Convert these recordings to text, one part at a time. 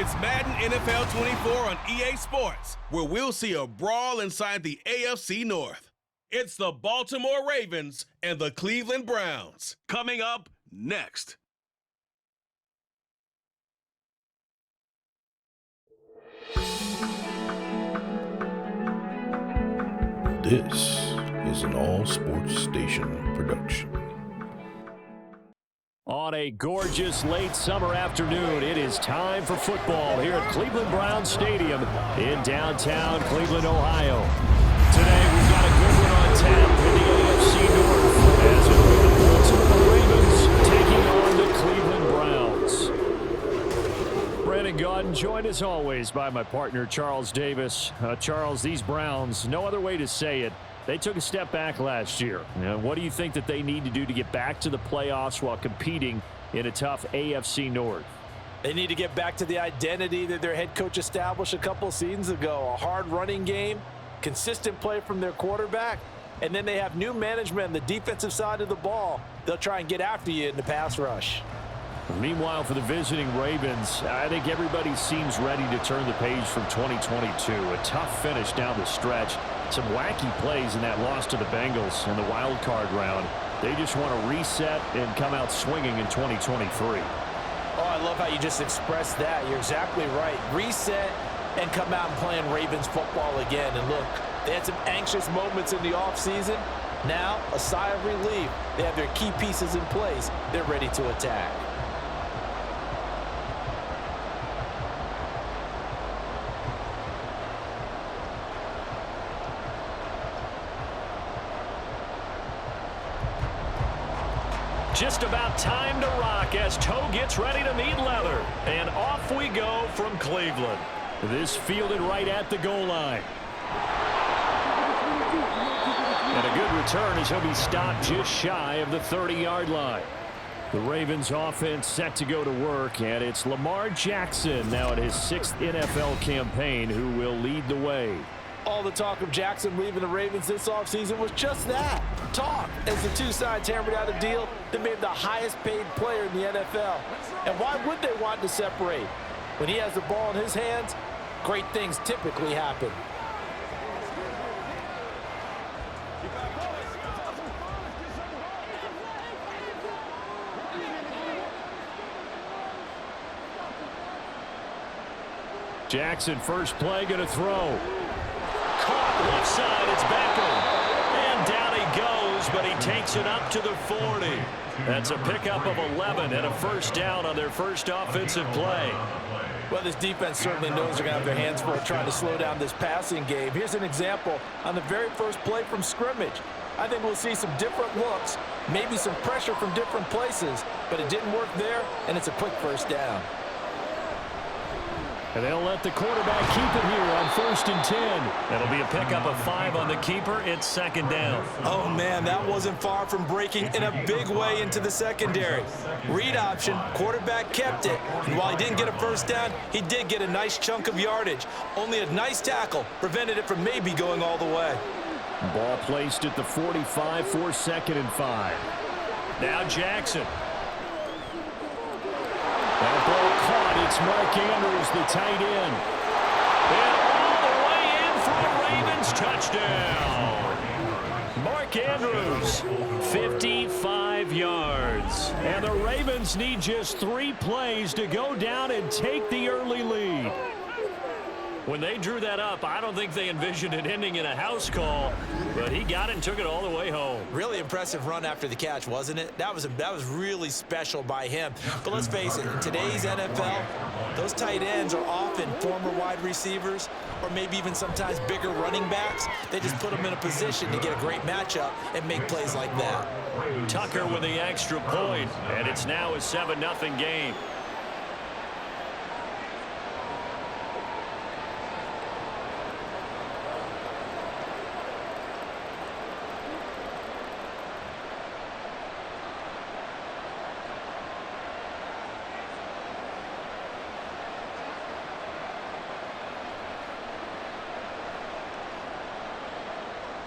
It's Madden NFL 24 on EA Sports, where we'll see a brawl inside the AFC North. It's the Baltimore Ravens and the Cleveland Browns. Coming up next. This is an all-sports station production. On a gorgeous late summer afternoon, it is time for football here at Cleveland Browns Stadium in downtown Cleveland, Ohio. Today we've got a good one on tap in the AFC North as it will be the Baltimore Ravens taking on the Cleveland Browns. Brandon Gaudin joined as always by my partner Charles Davis. Charles, these Browns, no other way to say it, they took a step back last year. What do you think that they need to do to get back to the playoffs while competing in a tough AFC North? They need to get back to the identity that their head coach established a couple seasons ago. A hard running game, consistent play from their quarterback, and then they have new management on the defensive side of the ball. They'll try and get after you in the pass rush. Meanwhile, for the visiting Ravens, I think everybody seems ready to turn the page from 2022. A tough finish down the stretch. Some wacky plays in that loss to the Bengals in the wild card round. They just want to reset and come out swinging in 2023. Oh, I love how you just expressed that. You're exactly right. Reset and come out and playing Ravens football again. And look, they had some anxious moments in the offseason. Now, a sigh of relief. They have their key pieces in place. They're ready to attack. Just about time to rock as Toe gets ready to meet leather. And off we go from Cleveland. This fielded right at the goal line. And a good return as he'll be stopped just shy of the 30-yard line. The Ravens offense set to go to work, and it's Lamar Jackson now in his 6th NFL campaign who will lead the way. All the talk of Jackson leaving the Ravens this offseason was just that, talk, as the two sides hammered out a deal that made him the highest paid player in the NFL. And why would they want to separate? When he has the ball in his hands, great things typically happen. Jackson, first play, going to throw. Caught left side, it's Beckham. And down he goes, but he takes it up to the 40. That's a pickup of 11 and a first down on their first offensive play. Well, this defense certainly knows they're going to have their hands full trying to slow down this passing game. Here's an example on the very first play from scrimmage. I think we'll see some different looks, maybe some pressure from different places, but it didn't work there, and it's a quick first down. And they'll let the quarterback keep it here on 1st and 10. It'll be a pickup of 5 on the keeper. It's 2nd down. Oh, man, that wasn't far from breaking in a big way into the secondary. Read option, quarterback kept it. And while he didn't get a first down, he did get a nice chunk of yardage. Only a nice tackle prevented it from maybe going all the way. Ball placed at the 45 for 2nd and 5. Now Jackson. That ball caught. It's Mark Andrews, the tight end. And all the way in for a Ravens touchdown. Mark Andrews, 55 yards. And the Ravens need just 3 plays to go down and take the early lead. When they drew that up, I don't think they envisioned it ending in a house call, but he got it and took it all the way home. Really impressive run after the catch, wasn't it? That was really special by him. But let's face it, in today's NFL, those tight ends are often former wide receivers or maybe even sometimes bigger running backs. They just put them in a position to get a great matchup and make plays like that. Tucker with the extra point, and it's now a 7-0 game.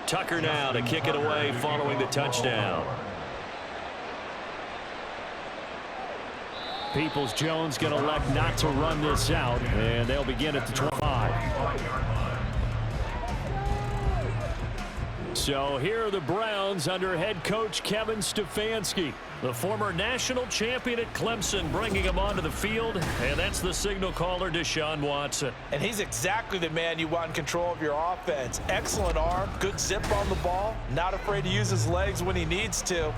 Tucker now to kick it away following the touchdown. Peoples-Jones going to elect not to run this out, and they'll begin at the 25. So here are the Browns under head coach Kevin Stefanski. The former national champion at Clemson bringing him onto the field, and that's the signal caller, Deshaun Watson. And he's exactly the man you want in control of your offense. Excellent arm, good zip on the ball, not afraid to use his legs when he needs to.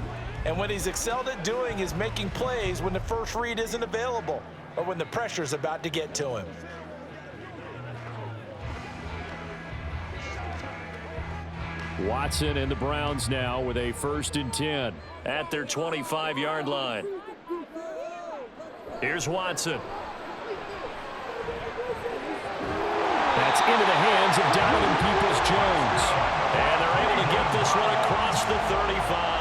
And what he's excelled at doing is making plays when the first read isn't available or when the pressure's about to get to him. Watson and the Browns now with a 1st and 10 at their 25-yard line. Here's Watson. That's into the hands of Donovan Peoples-Jones. And they're able to get this one across the 35.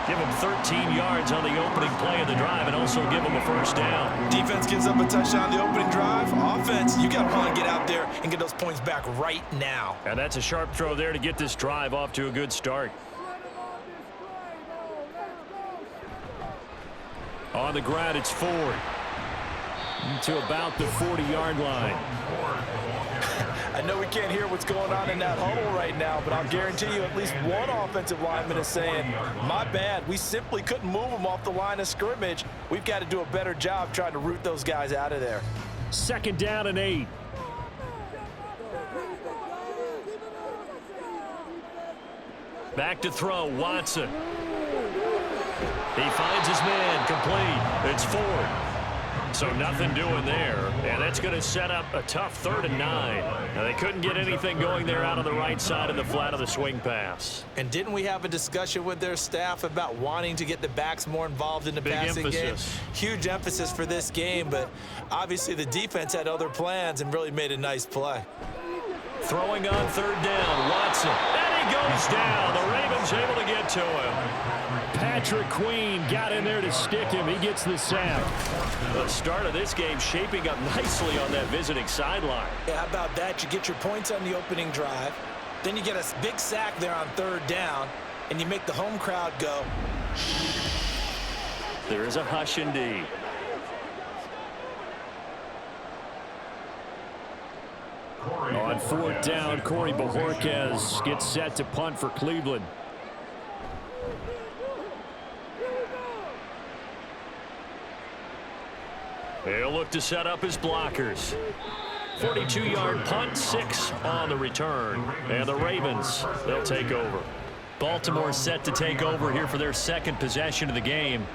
Give him 13 yards on the opening play of the drive and also give him a 1st down. Defense gives up a touchdown on the opening drive. Offense, you got to want to get out there and get those points back right now. And that's a sharp throw there to get this drive off to a good start. On the ground, it's Ford to about the 40-yard line. I know we can't hear what's going on in that huddle right now, but I'll guarantee you at least one offensive lineman is saying, my bad, we simply couldn't move them off the line of scrimmage. We've got to do a better job trying to root those guys out of there. 2nd down and 8. Back to throw, Watson. He finds his man, complete. It's Ford. So nothing doing there, and that's going to set up a tough 3rd and 9. Now, they couldn't get anything going there out on the right side of the flat of the swing pass. And didn't we have a discussion with their staff about wanting to get the backs more involved in the passing game? Huge emphasis for this game, but obviously the defense had other plans and really made a nice play. Throwing on 3rd down, Watson. And he goes down. The Ravens able to get to him. Patrick Queen got in there to stick him. He gets the sack. The start of this game shaping up nicely on that visiting sideline. Yeah, how about that? You get your points on the opening drive. Then you get a big sack there on 3rd down, and you make the home crowd go. There is a hush indeed. On 4th down, Corey Bojorquez gets set to punt for Cleveland. He'll look to set up his blockers. 42-yard punt, 6 on the return. And the Ravens, they'll take over. Baltimore set to take over here for their 2nd possession of the game.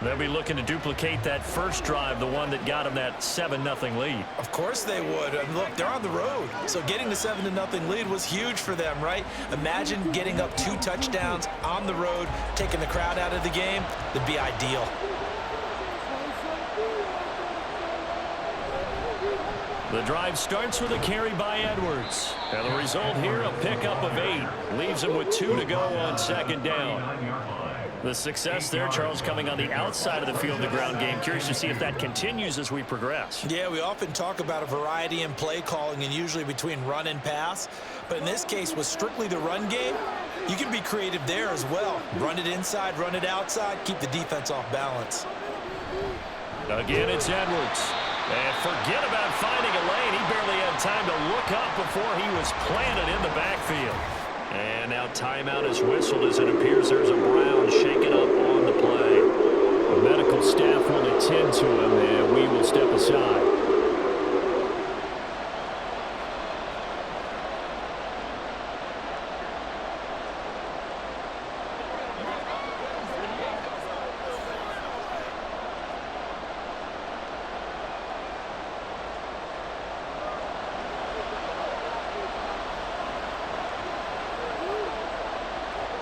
They'll be looking to duplicate that first drive, the one that got them that 7-0 lead. Of course they would. And look, they're on the road. So getting the 7-0 lead was huge for them, right? Imagine getting up 2 touchdowns on the road, taking the crowd out of the game. That'd be ideal. The drive starts with a carry by Edwards. And the result here, a pickup of 8. Leaves him with 2 to go on 2nd down. The success there, Charles, coming on the outside of the field, the ground game. Curious to see if that continues as we progress. Yeah, we often talk about a variety in play calling and usually between run and pass. But in this case, with strictly the run game, you can be creative there as well. Run it inside, run it outside, keep the defense off balance. Again, it's Edwards. And forget about finding a lane. He barely had time to look up before he was planted in the backfield. And now timeout is whistled as it appears there's a Brown shaken up on the play. The medical staff will attend to him, and we will step aside.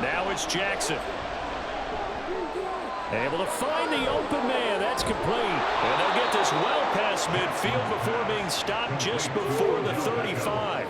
Now it's Jackson. Able to find the open man. That's complete. And they'll get this well past midfield before being stopped just before the 35.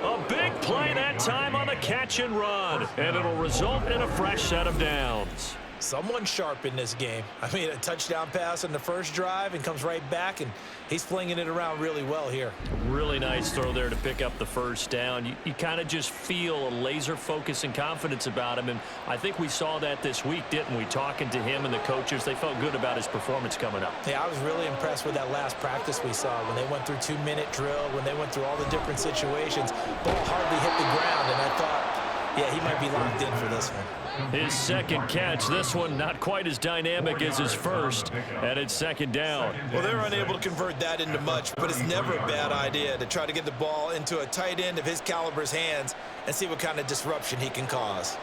A big play that time on the catch and run. And it'll result in a fresh set of downs. Someone sharp in this game. I mean, a touchdown pass on the first drive and comes right back, and he's flinging it around really well here. Really nice throw there to pick up the first down. You kind of just feel a laser focus and confidence about him, and I think we saw that this week, didn't we? Talking to him and the coaches, they felt good about his performance coming up. Yeah, I was really impressed with that last practice we saw when they went through 2-minute drill, when they went through all the different situations. Ball hardly hit the ground, and I thought, yeah, he might be locked in for this one. His second catch, this one not quite as dynamic as his first, and it's second down. Well, they're unable to convert that into much, but it's never a bad idea to try to get the ball into a tight end of his caliber's hands and see what kind of disruption he can cause.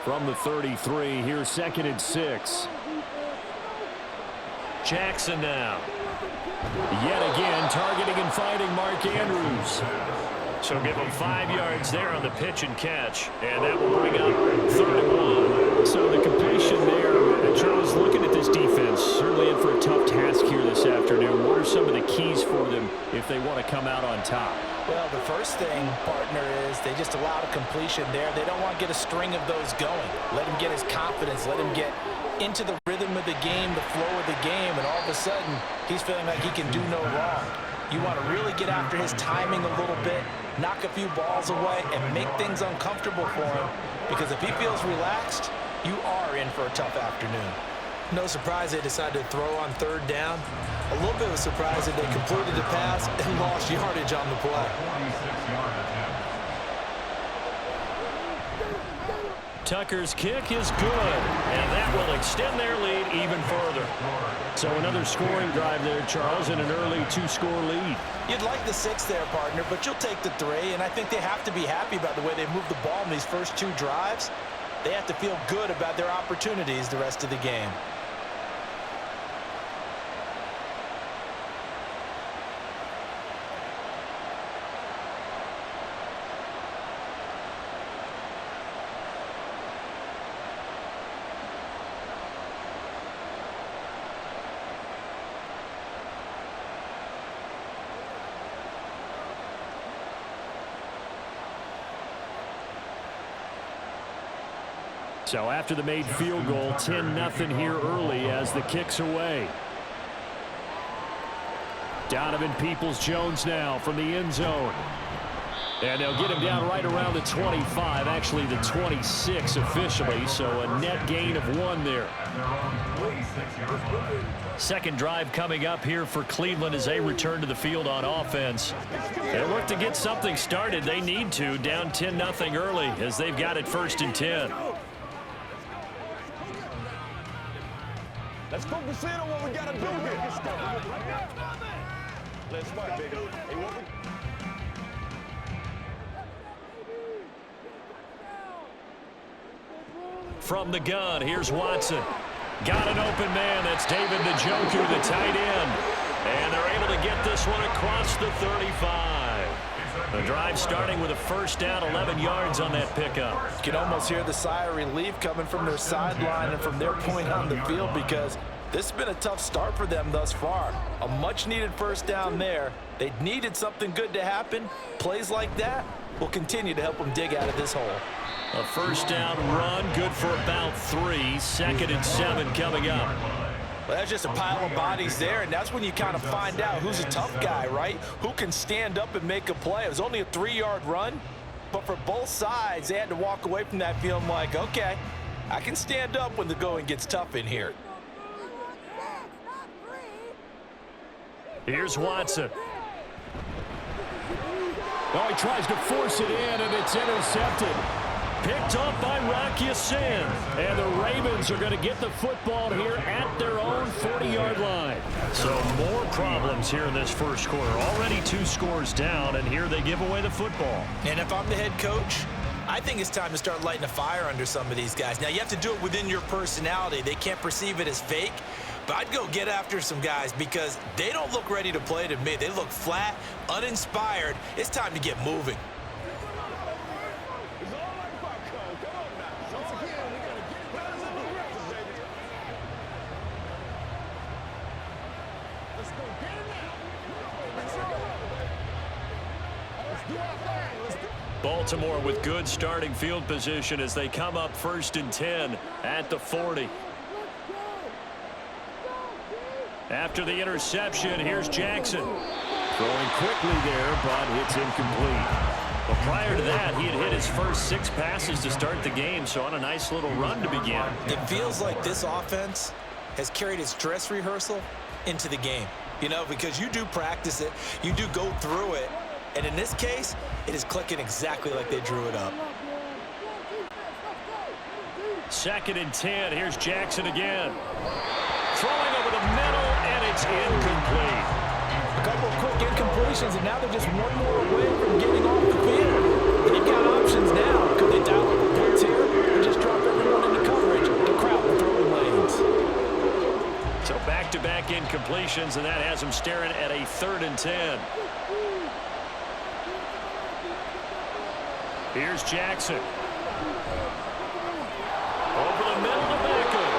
From the 33, here's 2nd and 6. Jackson now. Yet again, targeting and finding Mark Andrews. So give him 5 yards there on the pitch and catch, and that will bring up 3rd and 1. So the completion there, Charles, looking at this defense, certainly in for a tough task here this afternoon. What are some of the keys for them if they want to come out on top? Well, the first thing, partner, is they just allowed a completion there. They don't want to get a string of those going. Let him get his confidence. Let him get into the rhythm of the game, the flow of the game, and all of a sudden, he's feeling like he can do no wrong. You want to really get after his timing a little bit, knock a few balls away, and make things uncomfortable for him, because if he feels relaxed, you are in for a tough afternoon. No surprise they decided to throw on 3rd down. A little bit of a surprise that they completed the pass and lost yardage on the play. Tucker's kick is good, and that will extend their lead even further. So another scoring drive there, Charles, and an early 2-score lead. You'd like the 6 there, partner, but you'll take the 3, and I think they have to be happy about the way they moved the ball in these first 2 drives. They have to feel good about their opportunities the rest of the game. So after the made field goal, 10-0 here early as the kick's away. Donovan Peoples-Jones now from the end zone. And they'll get him down right around the 25, actually the 26 officially, so a net gain of 1 there. Second drive coming up here for Cleveland as they return to the field on offense. They look to get something started. They need to, down 10-0 early as they've got it 1st and 10. Let's focus in on what we gotta do here. Let's fight, baby. Hey, what we... From the gun, here's Watson. Got an open man. That's David Njoku, the tight end. And they're able to get this one across the 35. The drive starting with a 1st down, 11 yards on that pickup. You can almost hear the sigh of relief coming from their sideline and from their point on the field, because this has been a tough start for them thus far. A much-needed 1st down there. They needed something good to happen. Plays like that will continue to help them dig out of this hole. A 1st down run, good for about 3. 2nd and 7 coming up. Well, that's just a pile of bodies there, and that's when you kind of find out who's a tough guy, right? Who can stand up and make a play. It was only a 3-yard run, but for both sides, they had to walk away from that feeling like, okay, I can stand up when the going gets tough in here. Here's Watson. Oh, he tries to force it in, and it's intercepted. Picked up by Rock Ya-Sin. And the Ravens are going to get the football here at their own 40-yard line. So more problems here in this first quarter. Already 2 scores down, and here they give away the football. And if I'm the head coach, I think it's time to start lighting a fire under some of these guys. Now, you have to do it within your personality. They can't perceive it as fake. But I'd go get after some guys because they don't look ready to play to me. They look flat, uninspired. It's time to get moving. Baltimore with good starting field position as they come up 1st and 10 at the 40. After the interception, here's Jackson. Throwing quickly there, but it's incomplete. But prior to that, he had hit his first 6 passes to start the game, so on a nice little run to begin. It feels like this offense has carried its dress rehearsal into the game. You know, because you do practice it, you do go through it, and in this case, it is clicking exactly like they drew it up. 2nd and 10. Here's Jackson again. Throwing over the middle, and it's incomplete. A couple of quick incompletions, and now they're just one more away from getting off the field. They've got options now. Could they dial up the blitz here or just drop everyone into coverage to crowd the throwing lanes? So back-to-back incompletions, and that has them staring at a 3rd and 10. Here's Jackson. Over the middle to Beckham.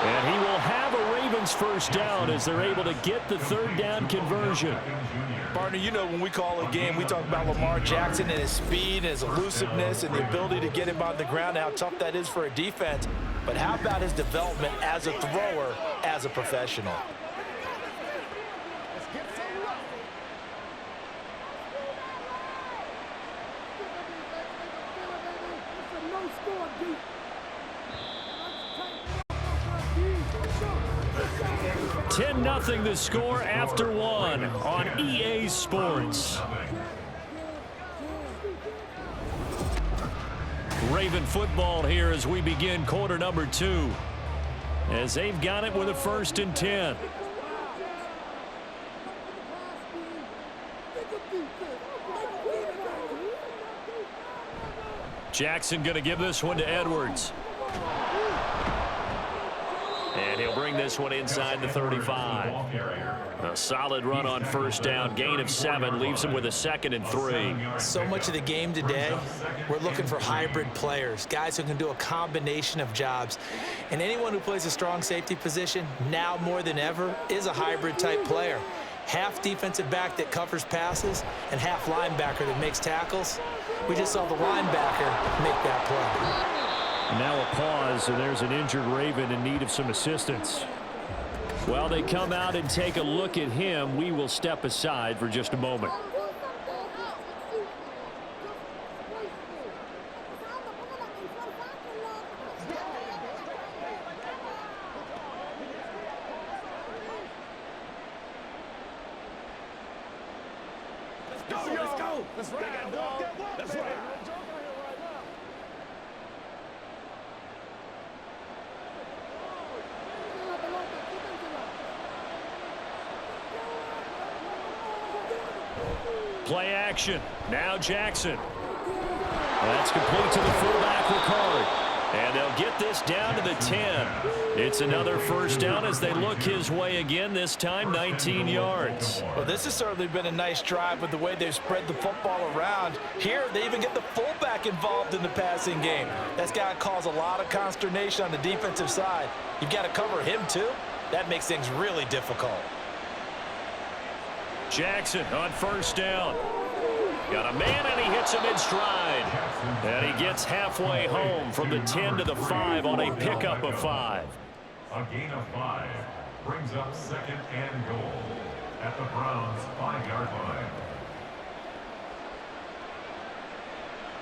And he will have a Ravens first down as they're able to get the 3rd down conversion. Partner, you know when we call a game, we talk about Lamar Jackson and his speed, and his elusiveness, and the ability to get him on the ground and how tough that is for a defense. But how about his development as a thrower, as a professional? Nothing the score after 1 on EA Sports. Raven football here as we begin quarter number 2. As they've got it with a 1st and 10. Jackson going to give this one to Edwards. And he'll bring this one inside the 35. A solid run on 1st down. Gain of 7 leaves him with a 2nd and 3. So much of the game today, we're looking for hybrid players, guys who can do a combination of jobs. And anyone who plays a strong safety position, now more than ever, is a hybrid type player. Half defensive back that covers passes and half linebacker that makes tackles. We just saw the linebacker make that play. Now a pause, and there's an injured Raven in need of some assistance. While they come out and take a look at him, we will step aside for just a moment. Let's go. That's right. That's right. Play action. Now Jackson. That's complete to the fullback, Ricard. And they'll get this down to the 10. It's another 1st down as they look his way again, this time 19 yards. Well, this has certainly been a nice drive with the way they've spread the football around. Here, they even get the fullback involved in the passing game. That's got to cause a lot of consternation on the defensive side. You've got to cover him, too. That makes things really difficult. Jackson on 1st down. Got a man, and he hits him in stride. And he gets halfway home from the 10 to the 5 on a pickup of 5. A gain of 5 brings up 2nd and goal at the Browns' 5-yard line.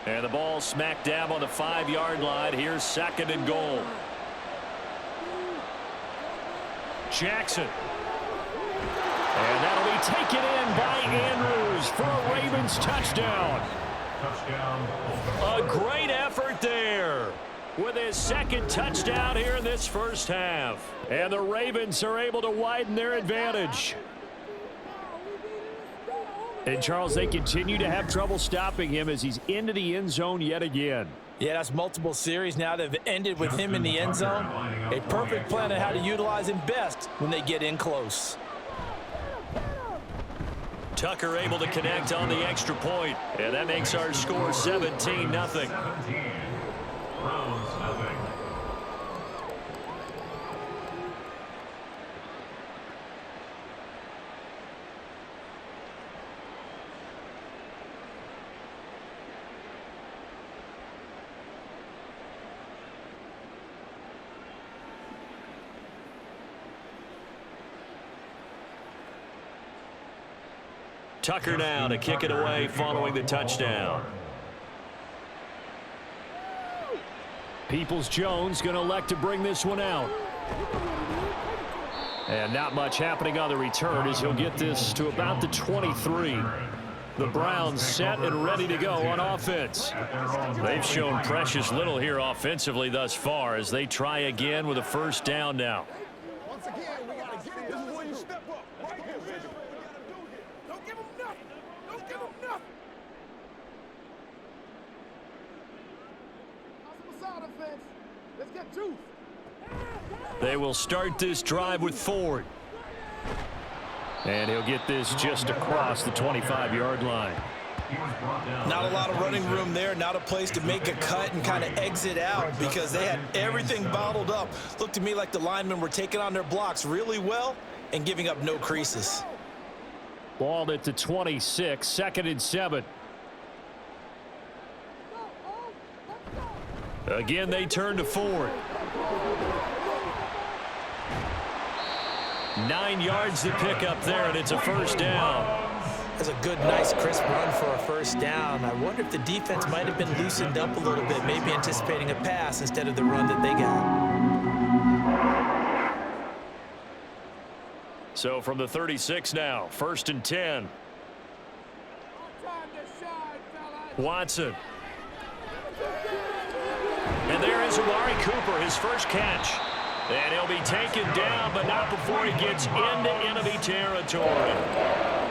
And the ball smack dab on the 5-yard line. Here's 2nd and goal. Jackson. And that'll be taken in by Andrews for a Ravens touchdown. A great effort there with his 2nd touchdown here in this 1st half. And the Ravens are able to widen their advantage. And, Charles, they continue to have trouble stopping him as he's into the end zone yet again. Yeah, that's multiple series now that have ended with him in the end zone. A perfect plan on how to utilize him best when they get in close. Tucker able to connect on the extra point, and that makes our score 17-0. Browns nothing. Tucker now to kick it away following the touchdown. Peoples-Jones going to elect to bring this one out. And not much happening on the return as he'll get this to about the 23. The Browns set and ready to go on offense. They've shown precious little here offensively thus far as they try again with a first down now. Once again, we got to get it. This is when you step up. Right here, baby. What we got to do here. Don't give them nothing. Don't give them nothing. How's the side offense? Let's get juice. They will start this drive with Ford. And he'll get this just across the 25-yard line. Not a lot of running room there, not a place to make a cut and kind of exit out because they had everything bottled up. Looked to me like the linemen were taking on their blocks really well and giving up no creases. Balled at the 26, 2nd and 7. Again, they turn to Ford. 9 yards to pick up there, and it's a first down. That's a good, nice, crisp run for a first down. I wonder if the defense might have been loosened up a little bit, maybe anticipating a pass instead of the run that they got. So from the 36 now, 1st and 10. Watson. And there is Amari Cooper, his first catch. And he'll be taken down, but not before he gets into enemy territory.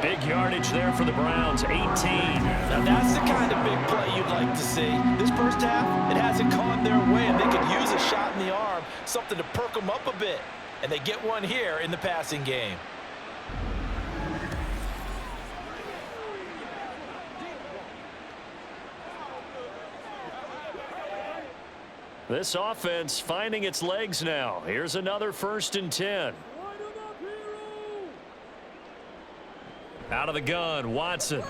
Big yardage there for the Browns, 18. Now that's the kind of big play you'd like to see. This first half, it hasn't gone their way, and they could use a shot in the arm, something to perk them up a bit. And they get one here in the passing game. This offense finding its legs now. Here's another 1st and 10. Out of the gun, Watson.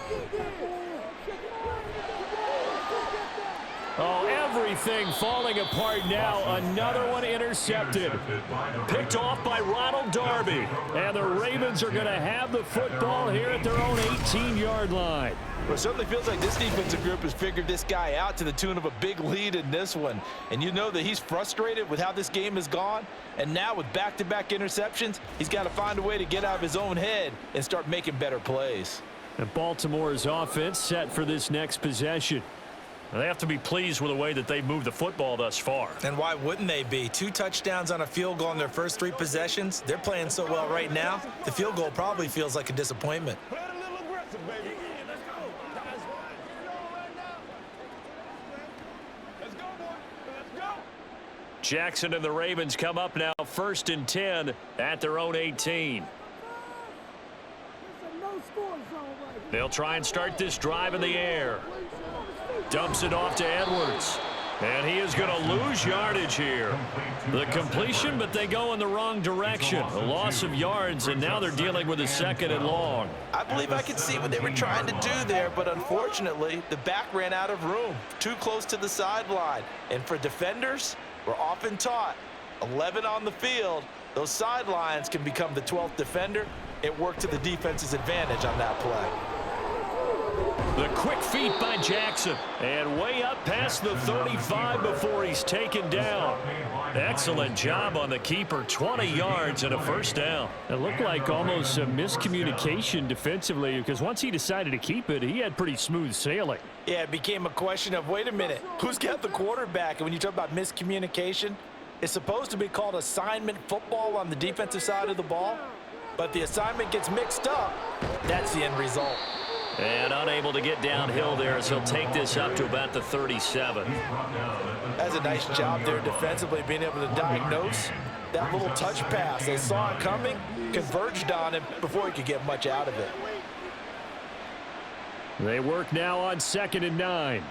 Oh, everything falling apart now. Another one intercepted. Picked off by Ronald Darby. And the Ravens are going to have the football here at their own 18-yard line. Well, it certainly feels like this defensive group has figured this guy out to the tune of a big lead in this one. And you know that he's frustrated with how this game has gone. And now with back-to-back interceptions, he's got to find a way to get out of his own head and start making better plays. And Baltimore's offense set for this next possession. They have to be pleased with the way that they've moved the football thus far. And why wouldn't they be? 2 touchdowns on a field goal in their first 3 possessions. They're playing so well right now, the field goal probably feels like a disappointment. Play it a little aggressive, baby. Let's go. Let's go, boy. Let's go. Jackson and the Ravens come up now 1st and 10 at their own 18. They'll try and start this drive in the air. Dumps it off to Edwards. And he is going to lose yardage here. The completion, but they go in the wrong direction. A loss of yards, and now they're dealing with a 2nd and long. I believe I could see what they were trying to do there, but unfortunately, the back ran out of room. Too close to the sideline. And for defenders, we're often taught, 11 on the field, those sidelines can become the 12th defender. It worked to the defense's advantage on that play. The quick feet by Jackson, and way up past the 35 before he's taken down. Excellent job on the keeper, 20 yards and a first down. It looked like almost a miscommunication defensively because once he decided to keep it, he had pretty smooth sailing. Yeah, it became a question of, wait a minute, who's got the quarterback? And when you talk about miscommunication, it's supposed to be called assignment football on the defensive side of the ball, but the assignment gets mixed up. That's the end result. And unable to get downhill there, so he'll take this up to about the 37. That's a nice job there defensively, being able to diagnose that little touch pass. They saw it coming, converged on him before he could get much out of it. They work now on 2nd and 9.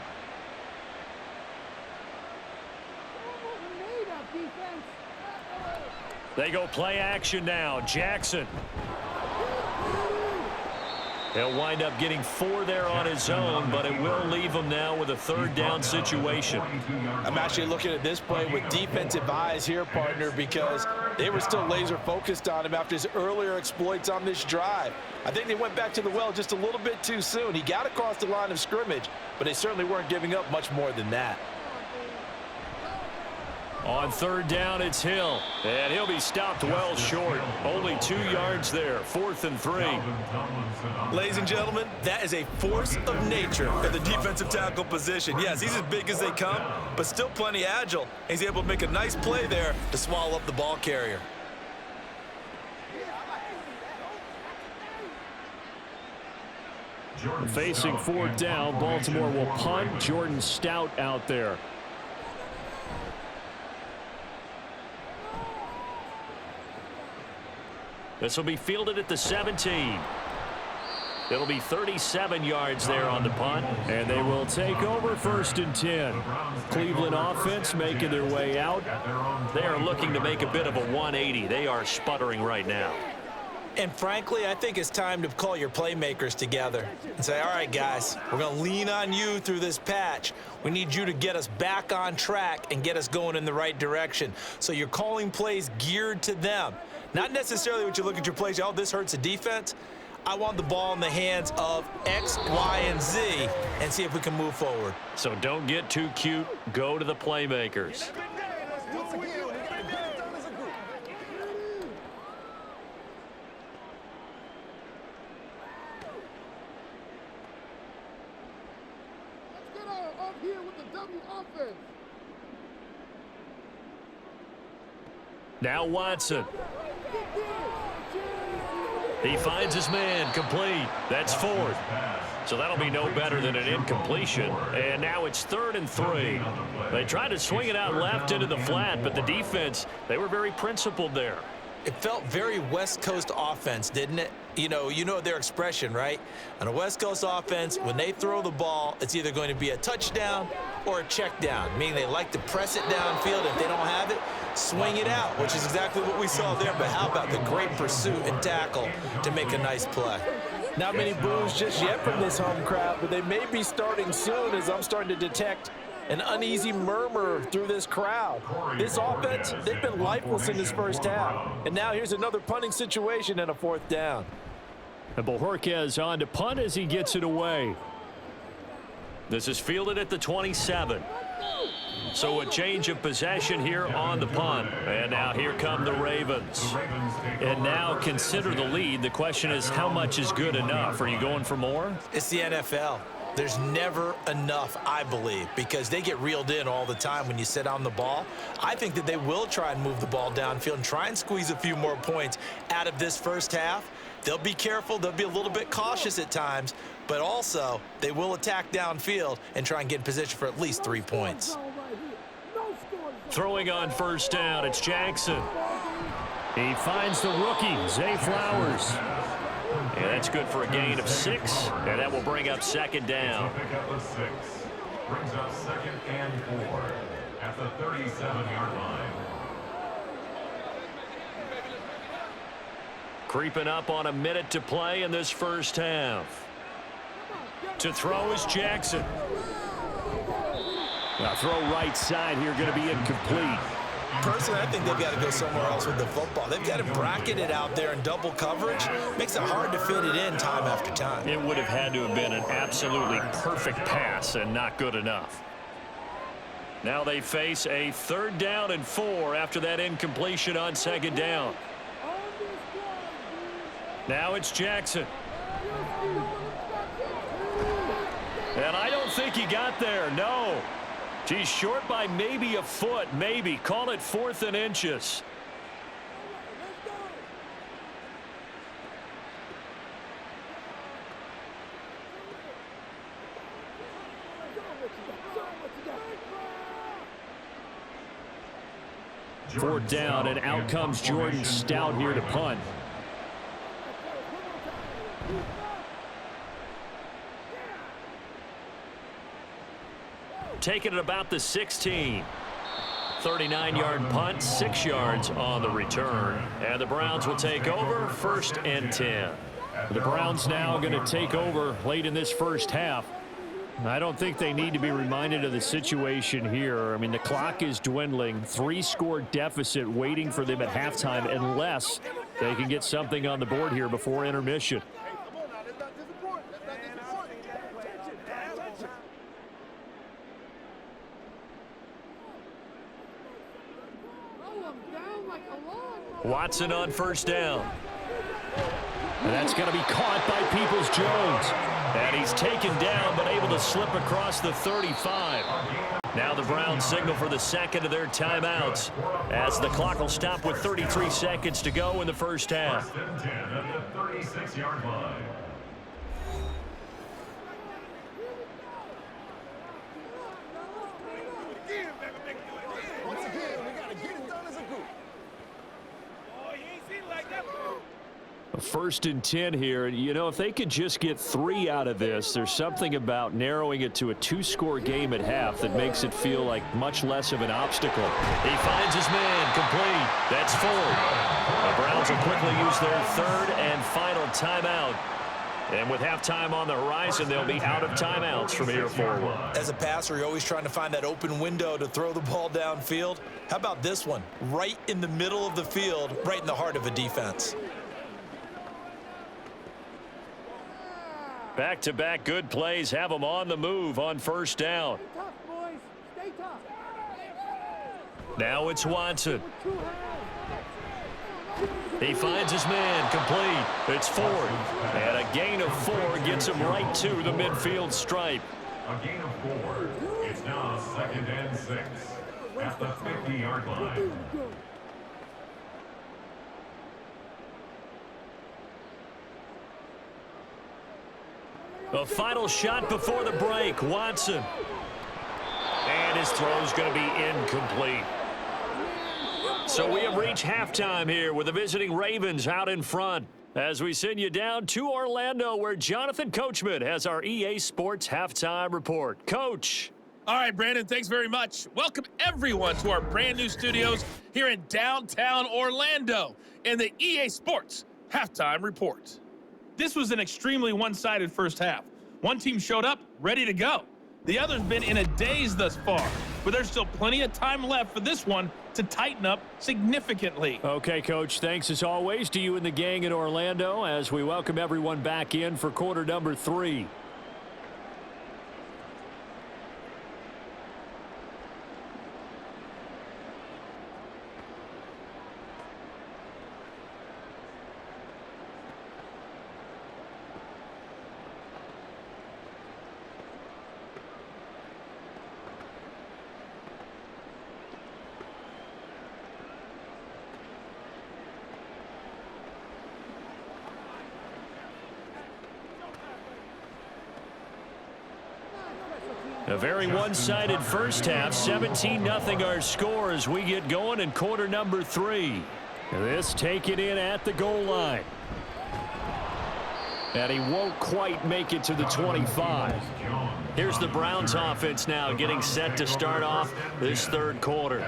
They go play action now. Jackson. He'll wind up getting 4 there on his own, but it will leave him now with a 3rd down situation. I'm actually looking at this play with defensive eyes here, partner, because they were still laser focused on him after his earlier exploits on this drive. I think they went back to the well just a little bit too soon. He got across the line of scrimmage, but they certainly weren't giving up much more than that. On 3rd down, it's Hill, and he'll be stopped well short. Only 2 yards there, 4th and 3. Ladies and gentlemen, that is a force of nature at the defensive tackle position. Yes, he's as big as they come, but still plenty agile. He's able to make a nice play there to swallow up the ball carrier. Facing 4th down, Baltimore will punt. Jordan Stout out there. This will be fielded at the 17. It'll be 37 yards there on the punt, and they will take over 1st and 10. Cleveland offense making their way out. They are looking to make a bit of a 180. They are sputtering right now. And frankly, I think it's time to call your playmakers together and say, all right, guys, we're going to lean on you through this patch. We need you to get us back on track and get us going in the right direction. So you're calling plays geared to them. Not necessarily what you look at your plays, oh, this hurts the defense. I want the ball in the hands of X, Y, and Z and see if we can move forward. So don't get too cute. Go to the playmakers. Now Watson. He finds his man, complete. That's 4th. So that'll be no better than an incompletion. And now it's 3rd and 3. They tried to swing it out left into the flat, but the defense, they were very principled there. It felt very West Coast offense, didn't it? You know their expression, right? On a West Coast offense, when they throw the ball, it's either going to be a touchdown or a check down, meaning they like to press it downfield. If they don't have it, swing it out, which is exactly what we saw there. But how about the great pursuit and tackle to make a nice play? Not many boos just yet from this home crowd, but they may be starting soon as I'm starting to detect an uneasy murmur through this crowd. This offense, they've been lifeless in this first half. And now here's another punting situation and a 4th down. And Bojorquez on to punt as he gets it away. This is fielded at the 27. So a change of possession here on the punt. And now here come the Ravens. And now consider the lead. The question is, how much is good enough? Are you going for more? It's the NFL. There's never enough, I believe, because they get reeled in all the time when you sit on the ball. I think that they will try and move the ball downfield and try and squeeze a few more points out of this first half. They'll be careful. They'll be a little bit cautious at times, but also they will attack downfield and try and get in position for at least 3 points. Throwing on 1st down, it's Jackson. He finds the rookie, Zay Flowers. And that's good for a gain of 6, and that will bring up 2nd down. Pickup of 6. Brings up 2nd and 4 at the 37-yard line. Creeping up on a minute to play in this first half. To throw is Jackson. Now throw right side here, going to be incomplete. Personally, I think they've got to go somewhere else with the football. They've got to bracket it out there in double coverage. Makes it hard to fit it in time after time. It would have had to have been an absolutely perfect pass and not good enough. Now they face a 3rd down and 4 after that incompletion on 2nd down. Now it's Jackson. And I don't think he got there, no. He's short by maybe a foot, maybe. Call it 4th and inches. Fourth down, and out comes Jordan Stout here to punt. Taking it about the 16. 39-yard punt, 6 yards on the return. And the Browns will take over 1st and 10. The Browns now going to take over late in this first half. I don't think they need to be reminded of the situation here. I mean, the clock is dwindling. 3-score deficit waiting for them at halftime unless they can get something on the board here before intermission. Watson on first down. And that's going to be caught by Peoples-Jones. And he's taken down, but able to slip across the 35. Now the Browns signal for the second of their timeouts, as the clock will stop with 33 seconds to go in the first half. First and 10 at the 36-yard line. Once again, we got to get it done as a group. Oh, you ain't seen like that. First and 10 here. You know, if they could just get 3 out of this, there's something about narrowing it to a 2-score game at half that makes it feel like much less of an obstacle. He finds his man complete. That's Ford. The Browns will quickly use their third and final timeout. And with halftime on the horizon, they'll be out of timeouts from here forward. As a passer, you're always trying to find that open window to throw the ball downfield. How about this one? Right in the middle of the field, right in the heart of a defense. Back-to-back good plays have them on the move on first down. Stay tough, boys. Stay tough. Now it's Watson. He finds his man complete. It's Ford. And a gain of 4 gets him right to the midfield stripe. A gain of 4. It's now 2nd and 6 at the 50-yard line. A final shot before the break. Watson. And his throw's going to be incomplete. So we have reached halftime here with the visiting Ravens out in front, as we send you down to Orlando, where Jonathan Coachman has our EA Sports halftime report. Coach. All right, Brandon, thanks very much. Welcome everyone to our brand new studios here in downtown Orlando in the EA Sports halftime report. This was an extremely one-sided first half. One team showed up ready to go. The other's been in a daze thus far, but there's still plenty of time left for this one to tighten up significantly. Okay, Coach, thanks as always to you and the gang in Orlando as we welcome everyone back in for quarter number 3. A very one-sided first half. 17-0 our score as we get going in quarter number 3. This taken in at the goal line. And he won't quite make it to the 25. Here's the Browns offense now getting set to start off this third quarter.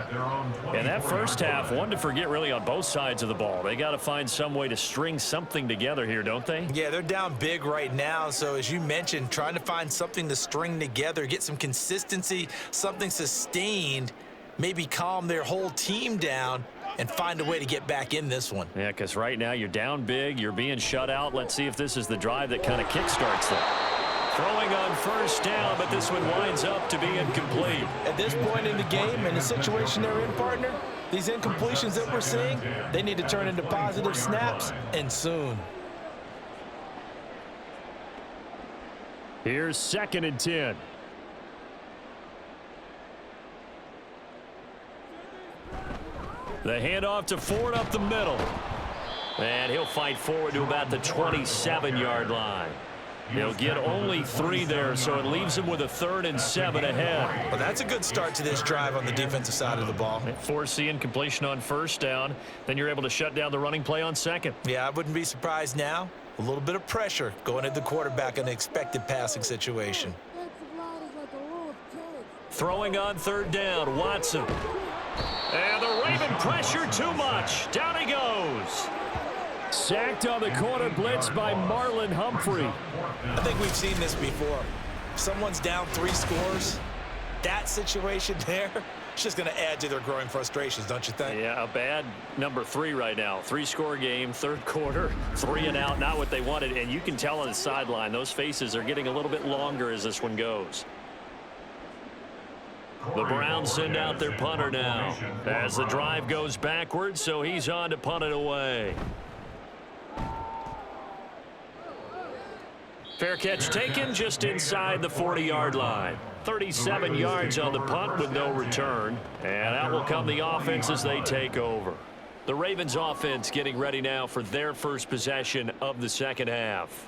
And that first half, one to forget really on both sides of the ball. They got to find some way to string something together here, don't they? Yeah, they're down big right now. So as you mentioned, trying to find something to string together, get some consistency, something sustained, maybe calm their whole team down and find a way to get back in this one. Yeah, because right now you're down big, you're being shut out. Let's see if this is the drive that kind of kickstarts them. Throwing on first down, but this one winds up to be incomplete. At this point in the game and the situation they're in, partner, these incompletions that we're seeing, they need to turn into positive snaps, and soon. Here's 2nd and 10. The handoff to Ford up the middle. And he'll fight forward to about the 27-yard line. He'll get only 3 there, so it leaves him with a 3rd and 7 ahead. Well, that's a good start to this drive on the defensive side of the ball. Force the incompletion on first down. Then you're able to shut down the running play on second. Yeah, I wouldn't be surprised now. A little bit of pressure going at the quarterback in an expected passing situation. Throwing on third down, Watson. And the Raven pressure too much. Down he goes. sacked on the corner blitz by Marlon Humphrey. I think we've seen this before. If someone's down 3 scores, that situation there, it's just going to add to their growing frustrations, don't you think? Yeah, a bad number 3 right now. 3-score game, third quarter, 3 and out, not what they wanted. And you can tell on the sideline, those faces are getting a little bit longer as this one goes. The Browns send out their punter now as the drive goes backwards, so he's on to punt it away. Fair catch taken just inside the 40-yard line. 37 yards on the punt with no return. And out will come the offense as they take over. The Ravens offense getting ready now for their first possession of the second half.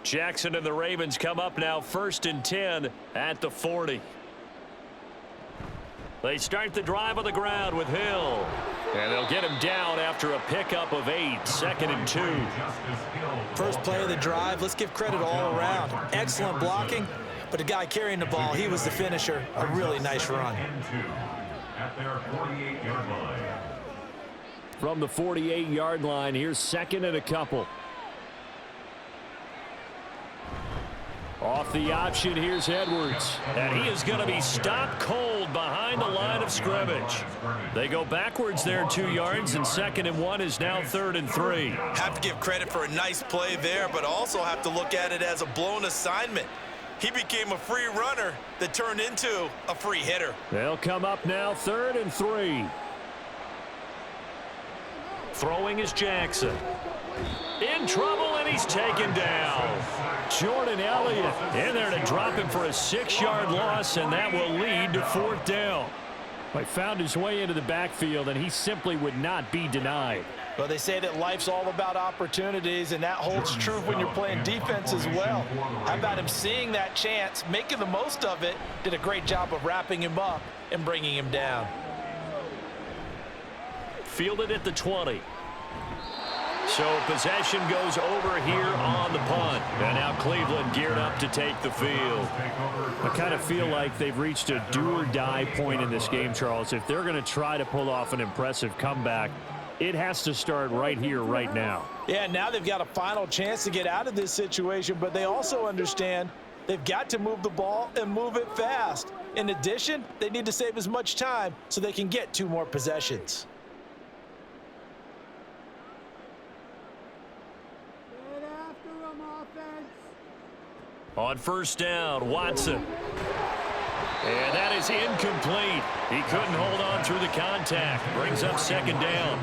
Jackson and the Ravens come up now 1st and 10 at the 40. They start the drive on the ground with Hill. And they'll get him down after a pickup of 8, 2nd and 2. First play of the drive, let's give credit all around. Excellent blocking, but the guy carrying the ball, he was the finisher. A really nice run. At their 48-yard line. From the 48-yard line, here's 2nd and a couple. Off the option, here's Edwards. And he is going to be stopped cold behind the line of scrimmage. They go backwards there 2 yards, and 2nd and 1 is now 3rd and 3. Have to give credit for a nice play there, but also have to look at it as a blown assignment. He became a free runner that turned into a free hitter. They'll come up now 3rd and 3. Throwing is Jackson. In trouble, and he's taken down. Jordan Elliott in there to drop him for a 6-yard loss, and that will lead to 4th down. He found his way into the backfield, and he simply would not be denied. Well, they say that life's all about opportunities, and that holds true when you're playing defense as well. How about him seeing that chance, making the most of it, did a great job of wrapping him up and bringing him down. Fielded at the 20. So possession goes over here on the punt. And now Cleveland geared up to take the field. I kind of feel like they've reached a do-or-die point in this game, Charles. If they're going to try to pull off an impressive comeback, it has to start right here, right now. Yeah, now they've got a final chance to get out of this situation, but they also understand they've got to move the ball and move it fast. In addition, they need to save as much time so they can get 2 more possessions. On 1st down, Watson. And that is incomplete. He couldn't hold on through the contact. Brings up 2nd down.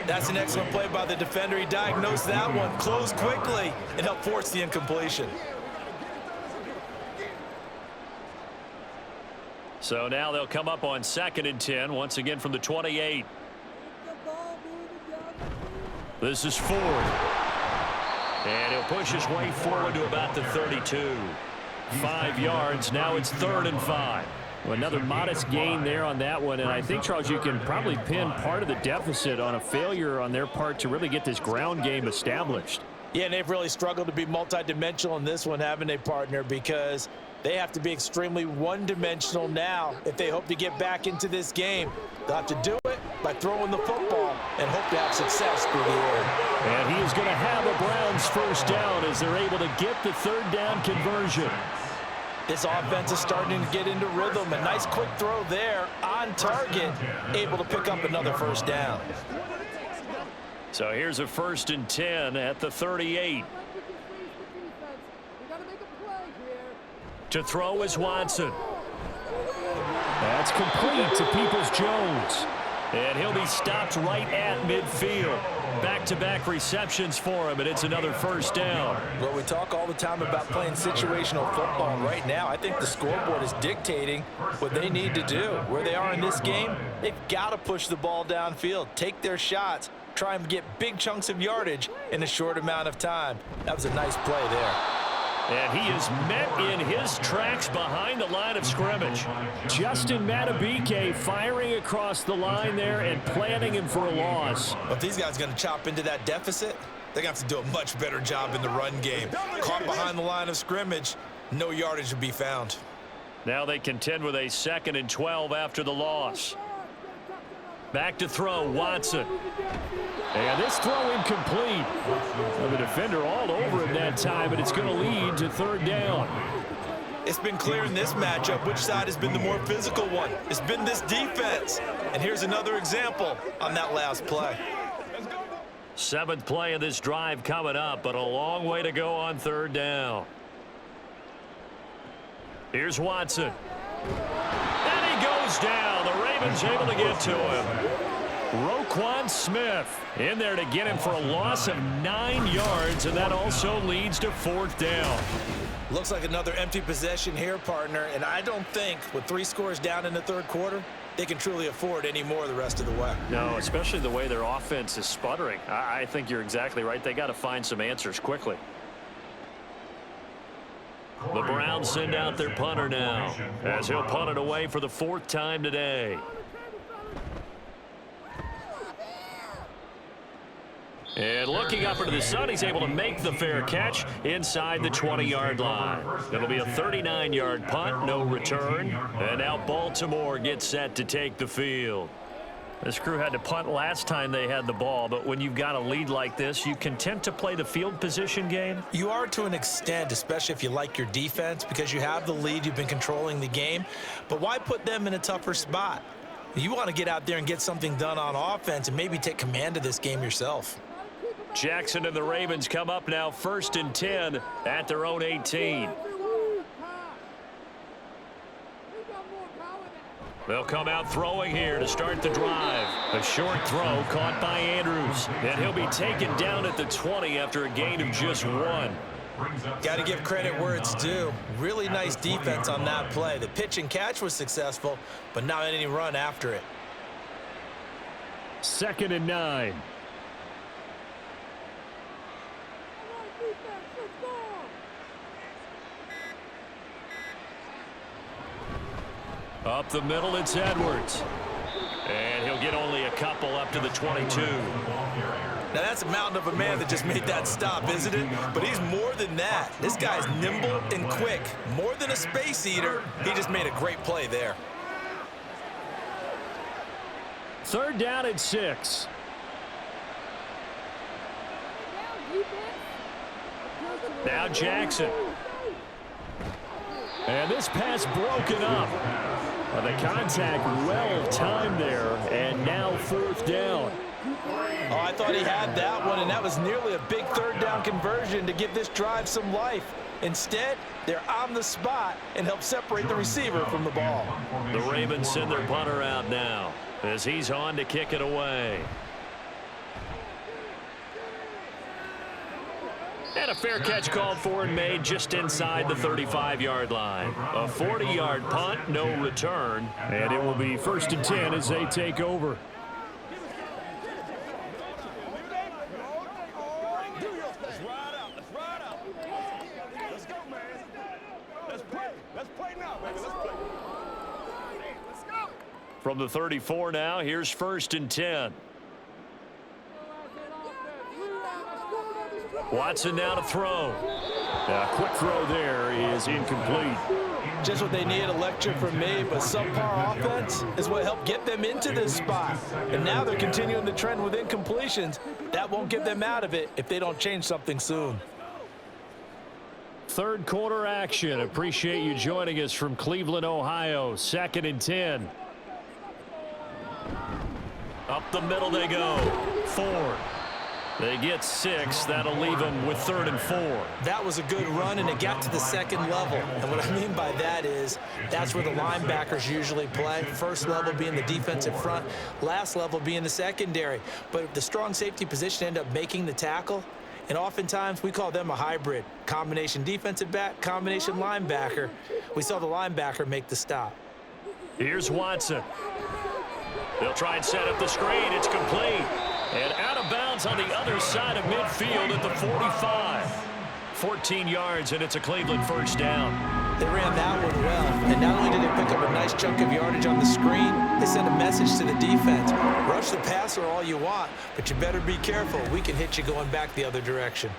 That's an excellent play by the defender. He diagnosed that one, closed quickly, and helped force the incompletion. So now they'll come up on 2nd and 10, once again from the 28. This is Ford. And he'll push his way forward to about the 32. 5 yards. Now it's 3rd and 5. Well, another modest gain there on that one. And I think, Charles, you can probably pin part of the deficit on a failure on their part to really get this ground game established. Yeah, and they've really struggled to be multidimensional in this one, haven't they, partner? Because they have to be extremely one-dimensional now if they hope to get back into this game. They'll have to do it by throwing the football and hope to have success through the air. And he is going to have a Browns 1st down as they're able to get the 3rd down conversion. This offense is starting to get into rhythm. A nice quick throw there on target, able to pick up another 1st down. So here's a 1st and 10 at the 38. To throw is Watson. That's complete to Peoples-Jones. And he'll be stopped right at midfield. Back-to-back receptions for him, and it's another 1st down. Well, we talk all the time about playing situational football. Right now, I think the scoreboard is dictating what they need to do. Where they are in this game, they've got to push the ball downfield, take their shots, try and get big chunks of yardage in a short amount of time. That was a nice play there. And he is met in his tracks behind the line of scrimmage. Justin Madubuike firing across the line there and planting him for a loss. If these guys are going to chop into that deficit, they're going to have to do a much better job in the run game. Caught behind the line of scrimmage, no yardage to be found. Now they contend with a 2nd and 12 after the loss. Back to throw, Watson. And this throw incomplete. The defender all over him that time, but it's going to lead to 3rd down. It's been clear in this matchup which side has been the more physical one. It's been this defense. And here's another example on that last play. 7th play of this drive coming up, but a long way to go on 3rd down. Here's Watson. And he goes down. The Ravens able to get to him. Roquan Smith in there to get him for a loss of 9 yards, and that also leads to 4th down. Looks like another empty possession here, partner, and I don't think with 3 scores down in the 3rd quarter, they can truly afford any more the rest of the way. No, especially the way their offense is sputtering. I think you're exactly right. They got to find some answers quickly. The Browns send out their punter now, as he'll punt it away for the 4th time today. And looking up into the sun, he's able to make the fair catch inside the 20-yard line. It'll be a 39-yard punt, no return. And now Baltimore gets set to take the field. This crew had to punt last time they had the ball, but when you've got a lead like this, you content to play the field position game? You are to an extent, especially if you like your defense, because you have the lead, you've been controlling the game. But why put them in a tougher spot? You want to get out there and get something done on offense and maybe take command of this game yourself. Jackson and the Ravens come up now 1st and 10 at their own 18. They'll come out throwing here to start the drive. A short throw caught by Andrews. And he'll be taken down at the 20 after a gain of just 1. Got to give credit where it's due. Really nice defense on that play. The pitch and catch was successful, but not any run after it. 2nd and 9. Up the middle, it's Edwards. And he'll get only a couple up to the 22. Now that's a mountain of a man that just made that stop, isn't it? But he's more than that. This guy's nimble and quick. More than a space eater, he just made a great play there. 3rd down and 6. Now Jackson. And this pass broken up. The contact well timed there, and now 4th down. Oh, I thought he had that one, and that was nearly a big 3rd down conversion to give this drive some life. Instead, they're on the spot and help separate the receiver from the ball. The Ravens send their punter out now as he's on to kick it away. And a fair catch called for and made just inside the 35-yard line. A 40-yard punt, no return. And it will be 1st and 10 as they take over. Let's ride out. Let's go, man. Let's play. Let's play now, baby. Let's play. Let's go. From the 34 now, here's 1st and 10. Watson now to throw. A quick throw there is incomplete. Just what they need, a lecture from me, but subpar offense is what helped get them into this spot. And now they're continuing the trend with incompletions. That won't get them out of it if they don't change something soon. 3rd quarter action. Appreciate you joining us from Cleveland, Ohio. 2nd and 10. Up the middle they go. 4. They get 6. That'll leave them with 3rd and 4. That was a good run, and it got to the 2nd level. And what I mean by that is that's where the linebackers usually play. First level being the defensive front, last level being the secondary. But the strong safety position ended up making the tackle. And oftentimes we call them a hybrid. Combination defensive back, combination linebacker. We saw the linebacker make the stop. Here's Watson. They'll try and set up the screen. It's complete. And out of bounds on the other side of midfield at the 45. 14 yards, and it's a Cleveland first down. They ran that one well, and not only did they pick up a nice chunk of yardage on the screen, they sent a message to the defense. Rush the passer all you want, but you better be careful. We can hit you going back the other direction.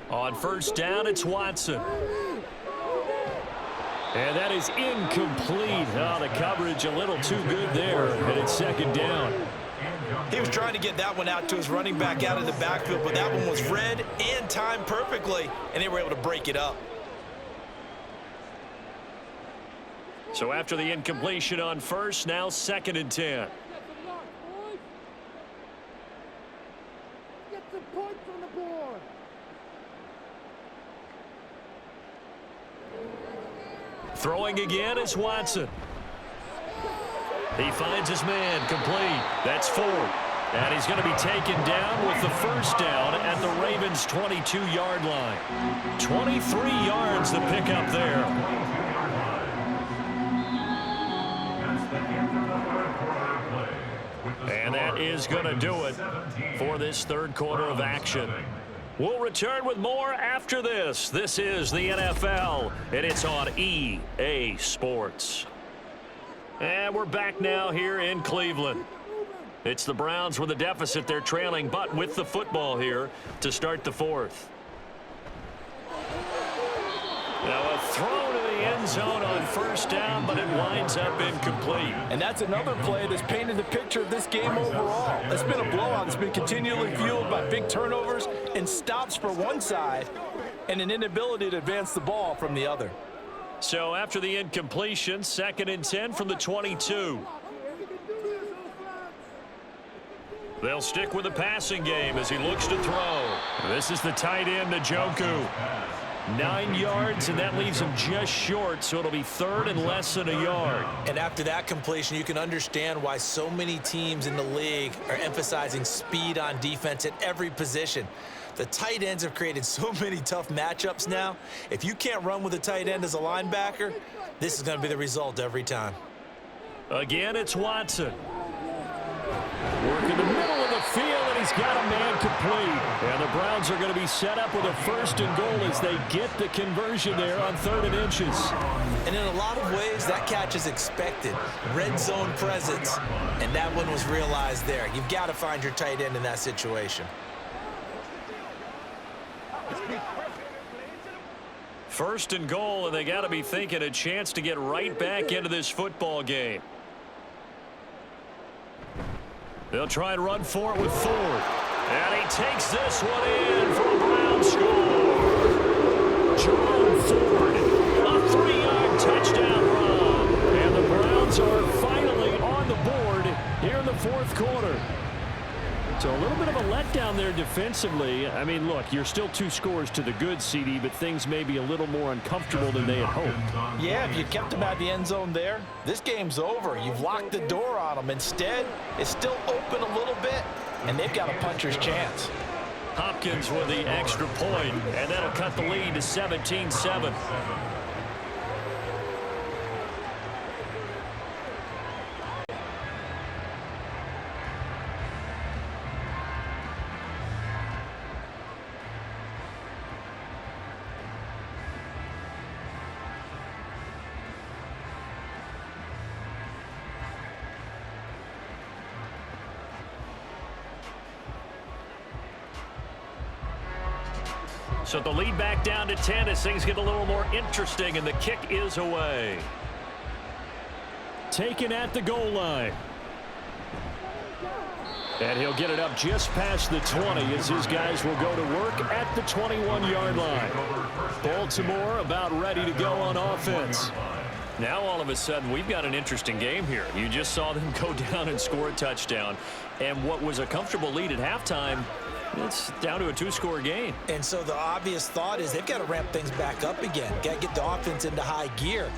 On first down, it's Watson. And that is incomplete. Oh, the coverage a little too good there, and it's second down. He was trying to get that one out to his running back out of the backfield, but that one was read and timed perfectly, and they were able to break it up. So after the incompletion on first, now 2nd and 10. Get some points on the board. Throwing again is Watson. He finds his man, complete. That's 4. And he's going to be taken down with the first down at the Ravens' 22-yard line. 23 yards the pickup there. And that is going to do it for this third quarter of action. We'll return with more after this. This is the NFL, and it's on EA Sports. And we're back now here in Cleveland. It's the Browns with a deficit. They're trailing, but with the football here to start the fourth. Now a throw to the end zone on first down, but it winds up incomplete. And that's another play that's painted the picture of this game overall. It's been a blowout. It's been continually fueled by big turnovers and stops for one side and an inability to advance the ball from the other. So after the incompletion, 2nd and 10 from the 22. They'll stick with the passing game as he looks to throw. This is the tight end, Njoku. 9 yards, and that leaves him just short, so it'll be 3rd and less than a yard. And after that completion, you can understand why so many teams in the league are emphasizing speed on defense at every position. The tight ends have created so many tough matchups now. If you can't run with a tight end as a linebacker, this is going to be the result every time. Again, it's Watson. Work in the middle of the field, and he's got a man complete. And the Browns are going to be set up with a 1st and goal as they get the conversion there on 3rd and inches. And in a lot of ways, that catch is expected. Red zone presence, and that one was realized there. You've got to find your tight end in that situation. 1st and goal, and they got to be thinking a chance to get right back into this football game. They'll try and run for it with Ford. And he takes this one in for a Brown score. Jerome Ford, a 3-yard touchdown run. And the Browns are finally on the board here in the 4th quarter. So a little bit of a letdown there defensively. I mean, look, you're still 2 scores to the good, CD, but things may be a little more uncomfortable than they had hoped. Yeah, if you kept them at the end zone there, this game's over. You've locked the door on them. Instead, it's still open a little bit, and they've got a puncher's chance. Hopkins with the extra point, and that'll cut the lead to 17-7. So the lead back down to 10 as things get a little more interesting, and the kick is away. Taken at the goal line. And he'll get it up just past the 20 as his guys will go to work at the 21-yard line. Baltimore about ready to go on offense. Now all of a sudden we've got an interesting game here. You just saw them go down and score a touchdown. And what was a comfortable lead at halftime, it's down to a 2-score game. And so the obvious thought is they've got to ramp things back up again. Got to get the offense into high gear.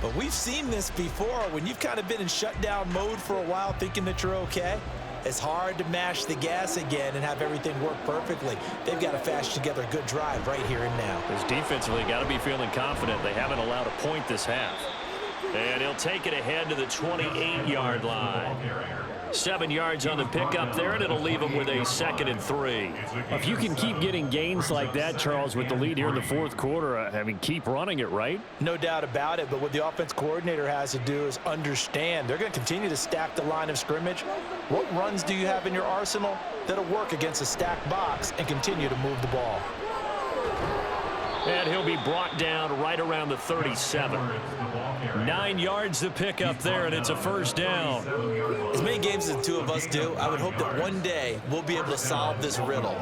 But we've seen this before when you've kind of been in shutdown mode for a while thinking that you're okay. It's hard to mash the gas again and have everything work perfectly. They've got to fashion together a good drive right here and now. His defensively got to be feeling confident. They haven't allowed a point this half. And he'll take it ahead to the 28-yard line. 7 yards on the pickup there, and it'll leave him with a 2nd and 3. If you can keep getting gains like that, Charles, with the lead here in the fourth quarter, I mean, keep running it, right? No doubt about it, but what the offense coordinator has to do is understand they're going to continue to stack the line of scrimmage. What runs do you have in your arsenal that'll work against a stacked box and continue to move the ball? And he'll be brought down right around the 37. 9 yards to pick up there, and it's a first down. As many games as the two of us do, I would hope that one day we'll be able to solve this riddle.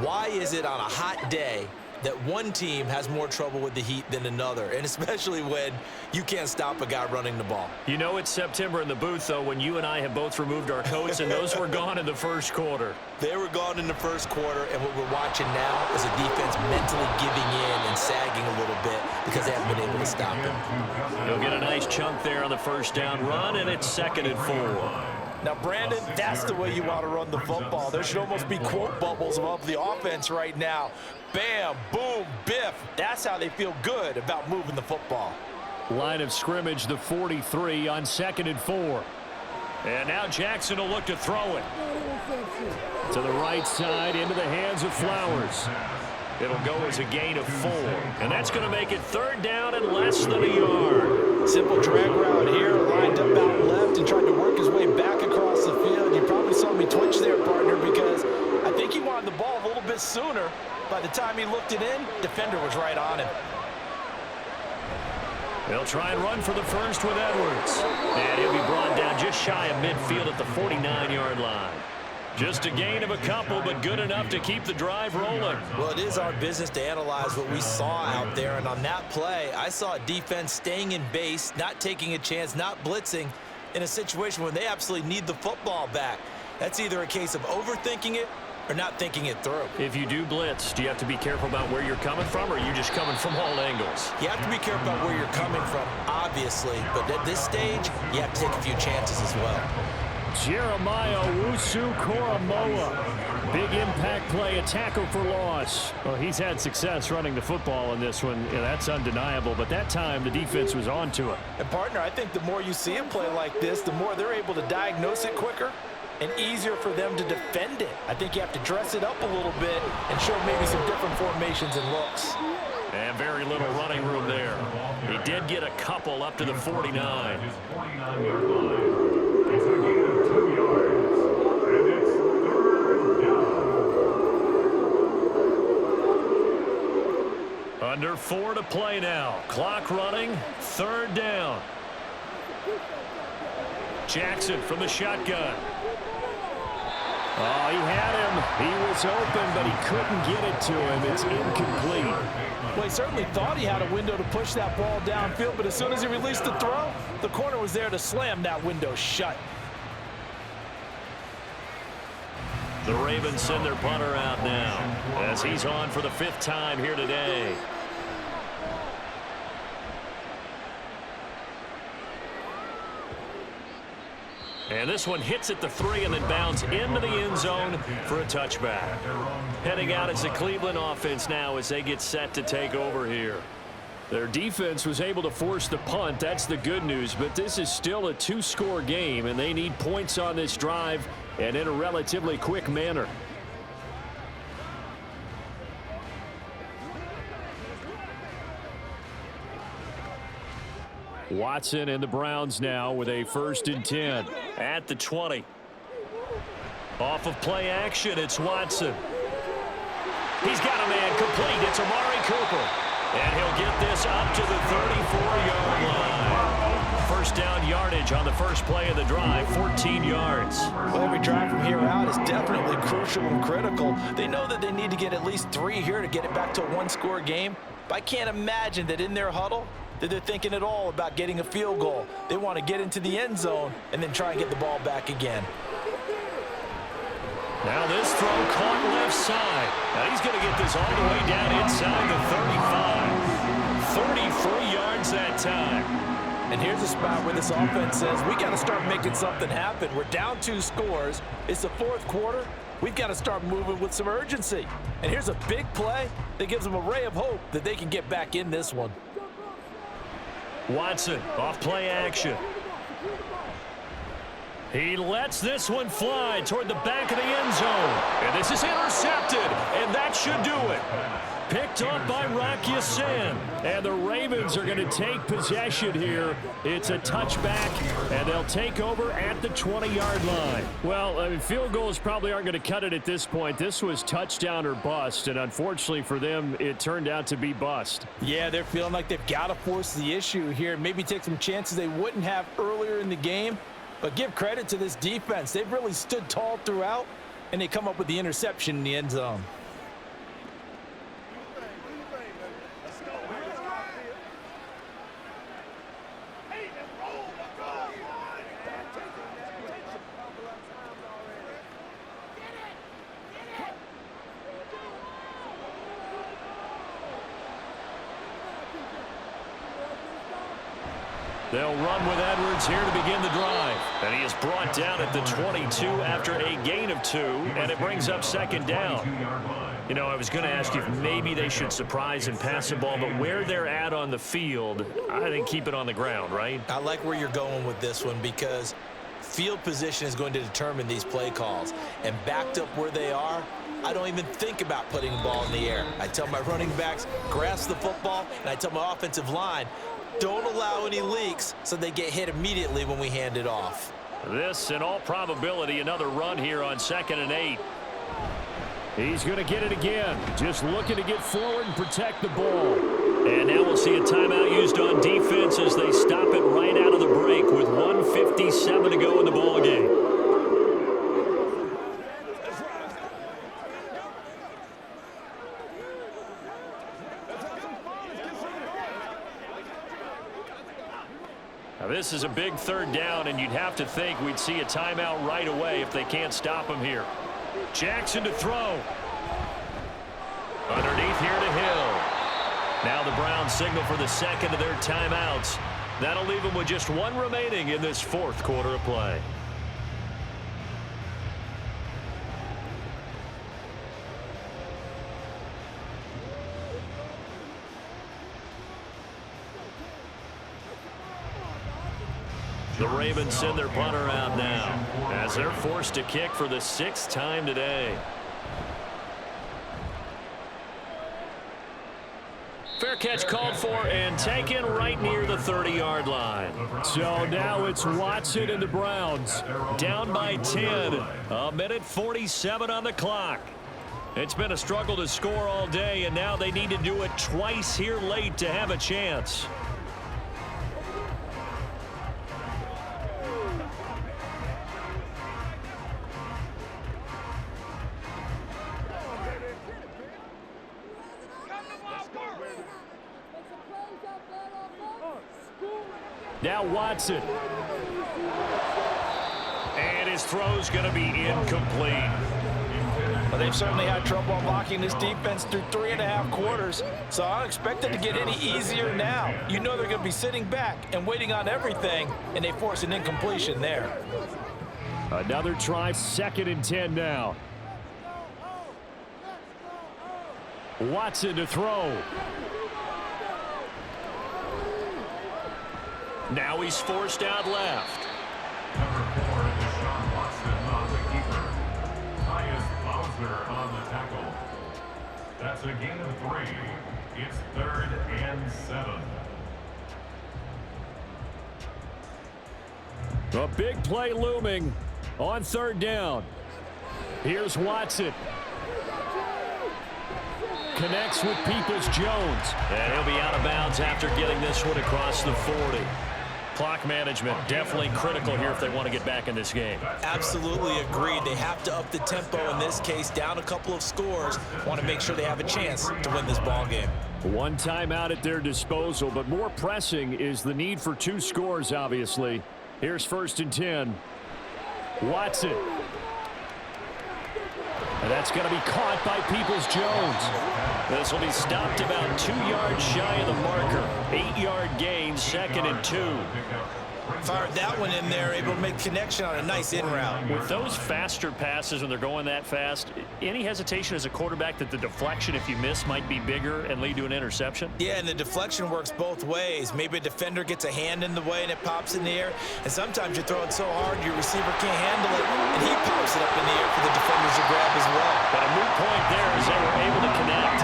Why is it on a hot day that one team has more trouble with the heat than another, and especially when you can't stop a guy running the ball? You know it's September in the booth, though, when you and I have both removed our coats, and those were gone in the first quarter. They were gone in the first quarter, and what we're watching now is a defense mentally giving in and sagging a little bit because they haven't been able to stop him. He'll get a nice chunk there on the first down run, and it's 2nd and 4. Now, Brandon, that's the way you want to run the football. There should almost be quote bubbles of the offense right now. Bam, boom, biff. That's how they feel good about moving the football. Line of scrimmage, the 43 on 2nd and 4. And now Jackson will look to throw it. To the right side, into the hands of Flowers. It'll go as a gain of 4. And that's going to make it 3rd down and less than a yard. Simple drag route here, lined up out left and tried to work his way back across the field. You probably saw me twitch there, partner, because I think he wanted the ball a little bit sooner. By the time he looked it in, defender was right on him. They'll try and run for the first with Edwards. And he'll be brought down just shy of midfield at the 49-yard line. Just a gain of a couple, but good enough to keep the drive rolling. Well, it is our business to analyze what we saw out there, and on that play, I saw a defense staying in base, not taking a chance, not blitzing in a situation where they absolutely need the football back. That's either a case of overthinking it or not thinking it through. If you do blitz, do you have to be careful about where you're coming from, or are you just coming from all angles? You have to be careful about where you're coming from, obviously, but at this stage, you have to take a few chances as well. Jeremiah Owusu-Koramoah. Big impact play, a tackle for loss. Well, he's had success running the football in this one. Yeah, that's undeniable, but that time the defense was on to it. And, partner, I think the more you see him play like this, the more they're able to diagnose it quicker and easier for them to defend it. I think you have to dress it up a little bit and show maybe some different formations and looks. And very little running room there. He did get a couple up to the 49. His 49-yard line. It's a gain of 2 yards, and it's 3rd down. Under 4 to play now. Clock running, 3rd down. Jackson from the shotgun. Oh, he had him. He was open, but he couldn't get it to him. It's incomplete. Well, he certainly thought he had a window to push that ball downfield, but as soon as he released the throw, the corner was there to slam that window shut. The Ravens send their punter out now as he's on for the 5th time here today. And this one hits at the 3 and then bounds into the end zone for a touchback. Heading out is the Cleveland offense now as they get set to take over here. Their defense was able to force the punt. That's the good news, but this is still a 2-score game, and they need points on this drive and in a relatively quick manner. Watson and the Browns now with a 1st and 10 at the 20. Off of play action, it's Watson. He's got a man complete. It's Amari Cooper. And he'll get this up to the 34-yard line. First down yardage on the first play of the drive, 14 yards. Well, every drive from here out is definitely crucial and critical. They know that they need to get at least 3 here to get it back to a 1-score game. But I can't imagine that in their huddle that they're thinking at all about getting a field goal. They want to get into the end zone and then try and get the ball back again. Now this throw caught left side. Now he's going to get this all the way down inside the 35. 33 yards that time. And here's a spot where this offense says, we got to start making something happen. We're down 2 scores. It's the 4th quarter. We've got to start moving with some urgency. And here's a big play that gives them a ray of hope that they can get back in this one. Watson, off play action. He lets this one fly toward the back of the end zone. And this is intercepted, and that should do it. Picked up by Rocky Sin. And the Ravens are going to take possession here. It's a touchback, and they'll take over at the 20-yard line. Well, I mean, field goals probably aren't going to cut it at this point. This was touchdown or bust, and unfortunately for them, it turned out to be bust. Yeah, they're feeling like they've got to force the issue here. Maybe take some chances they wouldn't have earlier in the game. But give credit to this defense. They've really stood tall throughout, and they come up with the interception in the end zone. They'll run with Edwards here to begin the drive. And he is brought down at the 22 after a gain of 2, and it brings up 2nd down. You know, I was going to ask you if maybe they should surprise and pass the ball, but where they're at on the field, I think keep it on the ground, right? I like where you're going with this one because field position is going to determine these play calls. And backed up where they are, I don't even think about putting the ball in the air. I tell my running backs, grasp the football, and I tell my offensive line, don't allow any leaks so they get hit immediately when we hand it off. This, in all probability, another run here on 2nd and 8. He's going to get it again. Just looking to get forward and protect the ball. And now we'll see a timeout used on defense as they stop it right out of the break with 1:57 to go in the ballgame. Now this is a big 3rd down, and you'd have to think we'd see a timeout right away if they can't stop him here. Jackson to throw. Underneath here to Hill. Now the Browns signal for the 2nd of their timeouts. That'll leave them with just 1 remaining in this 4th quarter of play. The Ravens send their punter out now as they're forced to kick for the 6th time today. Fair catch called for and taken right near the 30-yard line. So now it's Watson and the Browns down by 10. 1:47 on the clock. It's been a struggle to score all day, and now they need to do it twice here late to have a chance. Now Watson. And his throw's going to be incomplete. Well, they've certainly had trouble unlocking this defense through 3.5 quarters, so I don't expect it to get any easier now. You know they're going to be sitting back and waiting on everything, and they force an incompletion there. Another try, 2nd and 10 now. Watson to throw. Now he's forced out left. Number 4, Deshaun Watson on the keeper. Tyus Bowser on the tackle. That's a gain of 3. It's 3rd and 7. A big play looming on 3rd down. Here's Watson. Connects with Peoples-Jones. And he'll be out of bounds after getting this one across the 40. Clock management definitely critical here if they want to get back in this game. Absolutely agreed. They have to up the tempo in this case, down a couple of scores. Want to make sure they have a chance to win this ball game. 1 timeout at their disposal, but more pressing is the need for 2 scores, obviously. Here's 1st and 10. Watson. And that's going to be caught by Peoples-Jones. This will be stopped about 2 yards shy of the marker. 8-yard gain, 2nd and 2. Fired that one in there, able to make connection on a nice in route. With those faster passes when they're going that fast, any hesitation as a quarterback that the deflection, if you miss, might be bigger and lead to an interception? Yeah, and the deflection works both ways. Maybe a defender gets a hand in the way and it pops in the air, and sometimes you throw it so hard your receiver can't handle it, and he pops it up in the air for the defenders to grab as well. But a moot point there as they were able to connect.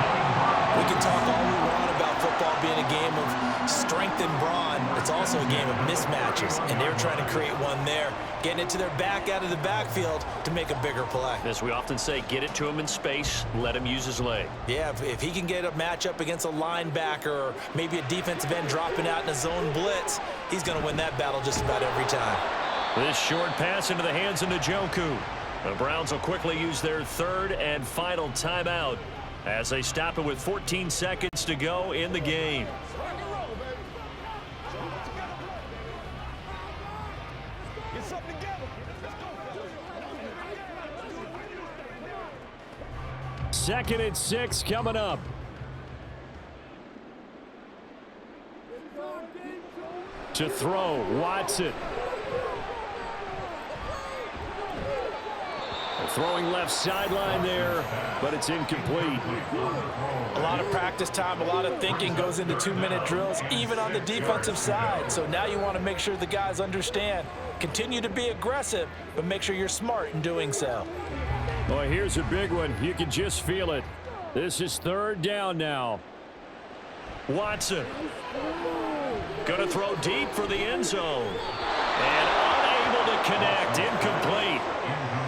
We can talk all we want about football being a game of strength and brawn. It's also a game of mismatches, and they're trying to create one there, getting it to their back out of the backfield to make a bigger play. As we often say, get it to him in space, let him use his leg. Yeah, if he can get a matchup against a linebacker or maybe a defensive end dropping out in a zone blitz, he's going to win that battle just about every time. This short pass into the hands of Njoku. The Browns will quickly use their 3rd and final timeout as they stop it with 14 seconds to go in the game. Get something together. Let's go. 2nd and 6 coming up. To throw, Watson. Throwing left sideline there, but it's incomplete. A lot of practice time, a lot of thinking goes into 2-minute drills, even on the defensive side. So now you want to make sure the guys understand. Continue to be aggressive, but make sure you're smart in doing so. Well, here's a big one. You can just feel it. This is 3rd down now. Watson. Going to throw deep for the end zone. And unable to connect. Incomplete.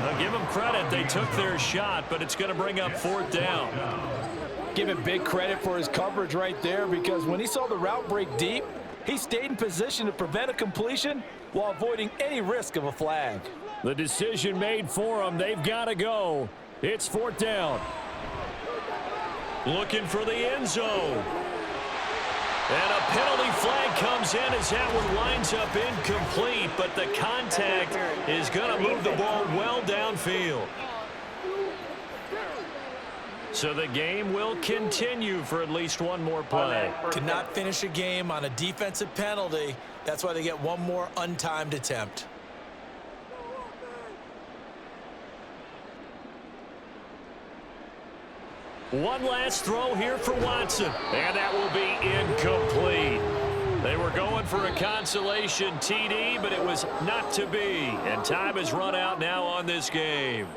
Now give them credit. They took their shot, but it's going to bring up 4th down. Give him big credit for his coverage right there, because when he saw the route break deep, he stayed in position to prevent a completion while avoiding any risk of a flag. The decision made for them. They've got to go. It's 4th down. Looking for the end zone. And a penalty flag comes in as that one winds up incomplete, but the contact is going to move the ball well downfield. So the game will continue for at least one more play. Cannot finish a game on a defensive penalty. That's why they get one more untimed attempt. One last throw here for Watson, and that will be incomplete. They were going for a consolation TD, but it was not to be, and time has run out now on this game.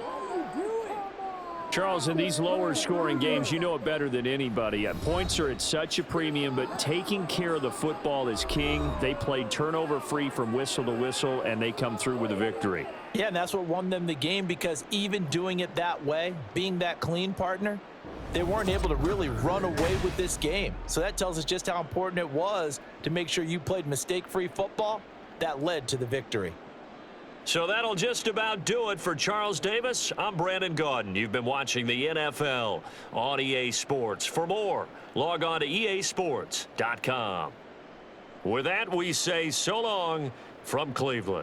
Charles, in these lower scoring games, you know it better than anybody. Points are at such a premium, but taking care of the football is king. They played turnover free from whistle to whistle, and they come through with a victory. Yeah, and that's what won them the game, because even doing it that way, being that clean partner, they weren't able to really run away with this game. So that tells us just how important it was to make sure you played mistake-free football. That led to the victory. So that'll just about do it for Charles Davis. I'm Brandon Gaudin. You've been watching the NFL on EA Sports. For more, log on to easports.com. With that, we say so long from Cleveland.